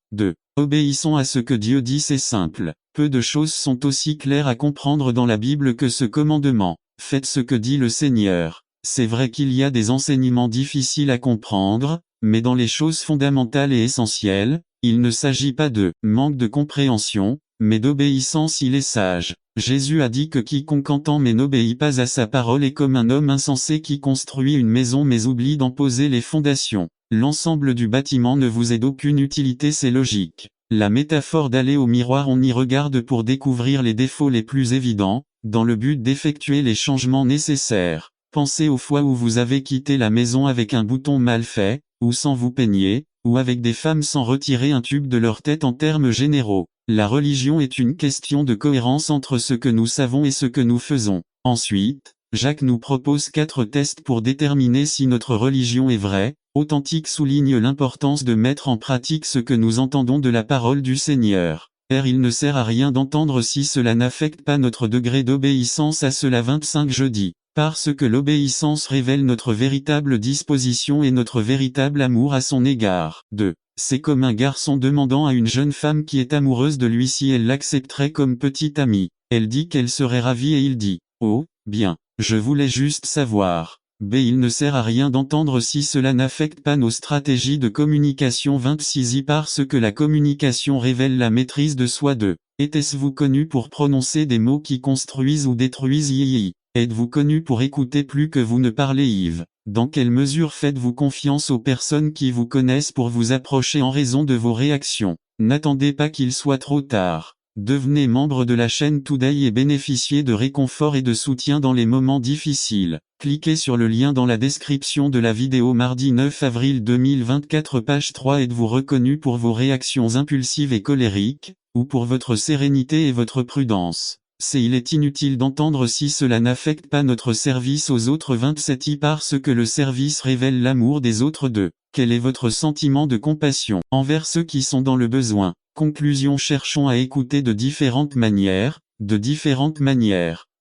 Obéissons à ce que Dieu dit, c'est simple. Peu de choses sont aussi claires à comprendre dans la Bible que ce commandement. Faites ce que dit le Seigneur. C'est vrai qu'il y a des enseignements difficiles à comprendre, mais dans les choses fondamentales et essentielles, il ne s'agit pas de manque de compréhension, mais d'obéissance. Il est sage. Jésus a dit que quiconque entend mais n'obéit pas à sa parole est comme un homme insensé qui construit une maison mais oublie d'en poser les fondations. L'ensemble du bâtiment ne vous est d'aucune utilité, c'est logique. La métaphore d'aller au miroir, on y regarde pour découvrir les défauts les plus évidents, dans le but d'effectuer les changements nécessaires. Pensez aux fois où vous avez quitté la maison avec un bouton mal fait, ou sans vous peigner, ou avec des femmes sans retirer un tube de leur tête. En termes généraux, la religion est une question de cohérence entre ce que nous savons et ce que nous faisons. Ensuite, Jacques nous propose 4 tests pour déterminer si notre religion est vraie. Authentique souligne l'importance de mettre en pratique ce que nous entendons de la parole du Seigneur. Il ne sert à rien d'entendre si cela n'affecte pas notre degré d'obéissance à cela. 25 jeudi. Parce que l'obéissance révèle notre véritable disposition et notre véritable amour à son égard. 2. C'est comme un garçon demandant à une jeune femme qui est amoureuse de lui si elle l'accepterait comme petite amie. Elle dit qu'elle serait ravie et il dit « Oh, bien, je voulais juste savoir ». Il ne sert à rien d'entendre si cela n'affecte pas nos stratégies de communication. 26 parce que la communication révèle la maîtrise de soi. 2. Êtes-vous connu pour prononcer des mots qui construisent ou détruisent? Êtes-vous connu pour écouter plus que vous ne parlez? Yves. Dans quelle mesure faites-vous confiance aux personnes qui vous connaissent pour vous approcher en raison de vos réactions? N'attendez pas qu'il soit trop tard. Devenez membre de la chaîne Today et bénéficiez de réconfort et de soutien dans les moments difficiles. Cliquez sur le lien dans la description de la vidéo. Mardi 9 avril 2024 page 3. Êtes-vous reconnu pour vos réactions impulsives et colériques, ou pour votre sérénité et votre prudence? Il est inutile d'entendre si cela n'affecte pas notre service aux autres. 27 parce que le service révèle l'amour des autres. 2. Quel est votre sentiment de compassion envers ceux qui sont dans le besoin? Conclusion. Cherchons à écouter de différentes manières.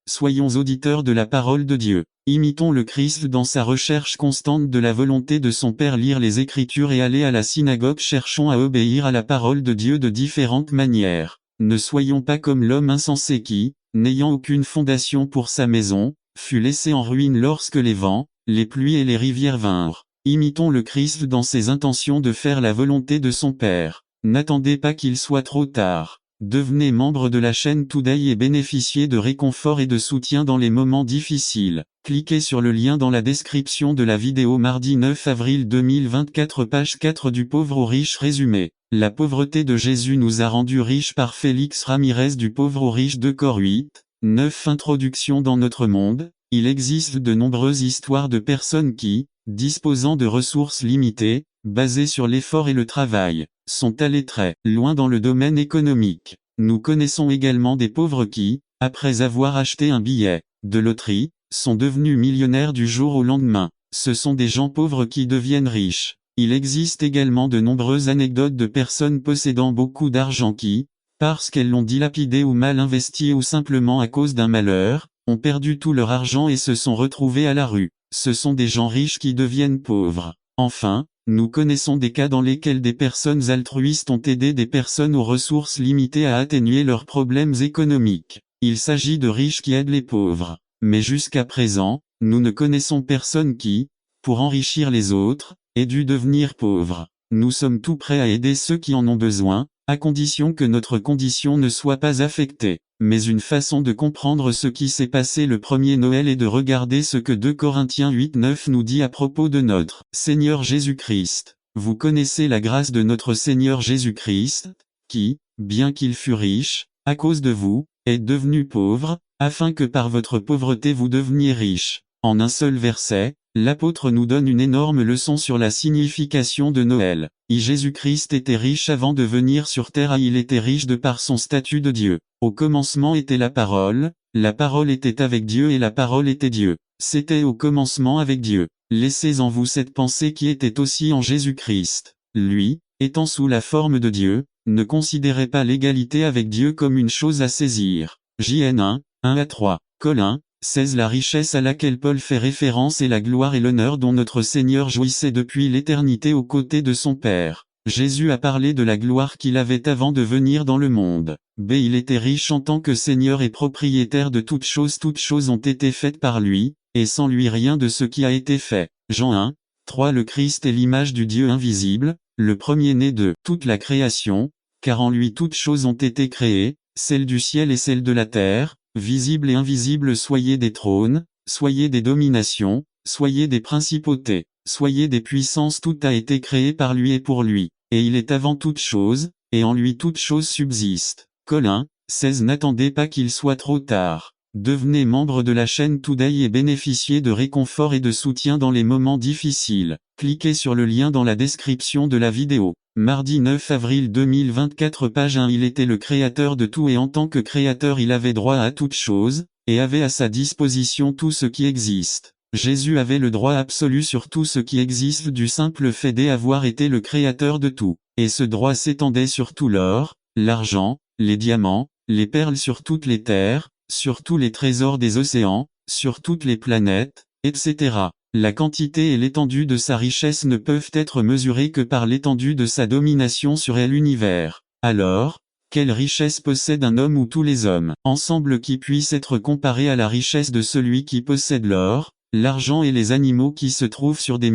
Soyons auditeurs de la parole de Dieu. Imitons le Christ dans sa recherche constante de la volonté de son Père. Lire les Écritures et aller à la synagogue. Cherchons à obéir à la parole de Dieu de différentes manières. Ne soyons pas comme l'homme insensé qui, n'ayant aucune fondation pour sa maison, fut laissé en ruine lorsque les vents, les pluies et les rivières vinrent. Imitons le Christ dans ses intentions de faire la volonté de son Père. N'attendez pas qu'il soit trop tard. Devenez membre de la chaîne Today et bénéficiez de réconfort et de soutien dans les moments difficiles. Cliquez sur le lien dans la description de la vidéo. Mardi 9 avril 2024 page 4 du pauvre au riche résumé. La pauvreté de Jésus nous a rendus riches par Félix Ramirez du pauvre au riche 2 Cor 8, 9 Introduction. Dans notre monde, il existe de nombreuses histoires de personnes qui, disposant de ressources limitées, basées sur l'effort et le travail, sont allées très loin dans le domaine économique. Nous connaissons également des pauvres qui, après avoir acheté un billet de loterie, sont devenus millionnaires du jour au lendemain. Ce sont des gens pauvres qui deviennent riches. Il existe également de nombreuses anecdotes de personnes possédant beaucoup d'argent qui, parce qu'elles l'ont dilapidé ou mal investi ou simplement à cause d'un malheur, ont perdu tout leur argent et se sont retrouvés à la rue. Ce sont des gens riches qui deviennent pauvres. Enfin, nous connaissons des cas dans lesquels des personnes altruistes ont aidé des personnes aux ressources limitées à atténuer leurs problèmes économiques. Il s'agit de riches qui aident les pauvres. Mais jusqu'à présent, nous ne connaissons personne qui, pour enrichir les autres, ait dû devenir pauvre. Nous sommes tout prêts à aider ceux qui en ont besoin, à condition que notre condition ne soit pas affectée. Mais une façon de comprendre ce qui s'est passé le premier Noël est de regarder ce que 2 Corinthiens 8-9 nous dit à propos de notre Seigneur Jésus-Christ. Vous connaissez la grâce de notre Seigneur Jésus-Christ, qui, bien qu'il fût riche, à cause de vous, est devenu pauvre, afin que par votre pauvreté vous deveniez riches. En un seul verset, l'apôtre nous donne une énorme leçon sur la signification de Noël. Jésus-Christ était riche avant de venir sur terre. Il était riche de par son statut de Dieu. Au commencement était la parole était avec Dieu et la parole était Dieu. C'était au commencement avec Dieu. Laissez en vous cette pensée qui était aussi en Jésus-Christ. Lui, étant sous la forme de Dieu, ne considérait pas l'égalité avec Dieu comme une chose à saisir. JN 1-3. Col 1, 16. La richesse à laquelle Paul fait référence est la gloire et l'honneur dont notre Seigneur jouissait depuis l'éternité aux côtés de son Père. Jésus a parlé de la gloire qu'il avait avant de venir dans le monde. Il était riche en tant que Seigneur et propriétaire de toutes choses ont été faites par lui, et sans lui rien de ce qui a été fait. Jean 1, 3. Le Christ est l'image du Dieu invisible, le premier-né de toute la création, car en lui toutes choses ont été créées, celles du ciel et celles de la terre, visibles et invisibles. Soyez des trônes, soyez des dominations, soyez des principautés, soyez des puissances. Tout a été créé par lui et pour lui. Et il est avant toute chose, et en lui toute chose subsiste. Col 1, 16. N'attendez pas qu'il soit trop tard. Devenez membre de la chaîne Today et bénéficiez de réconfort et de soutien dans les moments difficiles. Cliquez sur le lien dans la description de la vidéo. Mardi 9 avril 2024 page 1. Il était le créateur de tout et en tant que créateur il avait droit à toute chose, et avait à sa disposition tout ce qui existe. Jésus avait le droit absolu sur tout ce qui existe du simple fait d'avoir été le créateur de tout. Et ce droit s'étendait sur tout l'or, l'argent, les diamants, les perles sur toutes les terres, sur tous les trésors des océans, sur toutes les planètes, etc. La quantité et l'étendue de sa richesse ne peuvent être mesurées que par l'étendue de sa domination sur l'univers. Alors, quelle richesse possède un homme ou tous les hommes, ensemble qui puisse être comparée à la richesse de celui qui possède l'or, l'argent et les animaux qui se trouvent sur des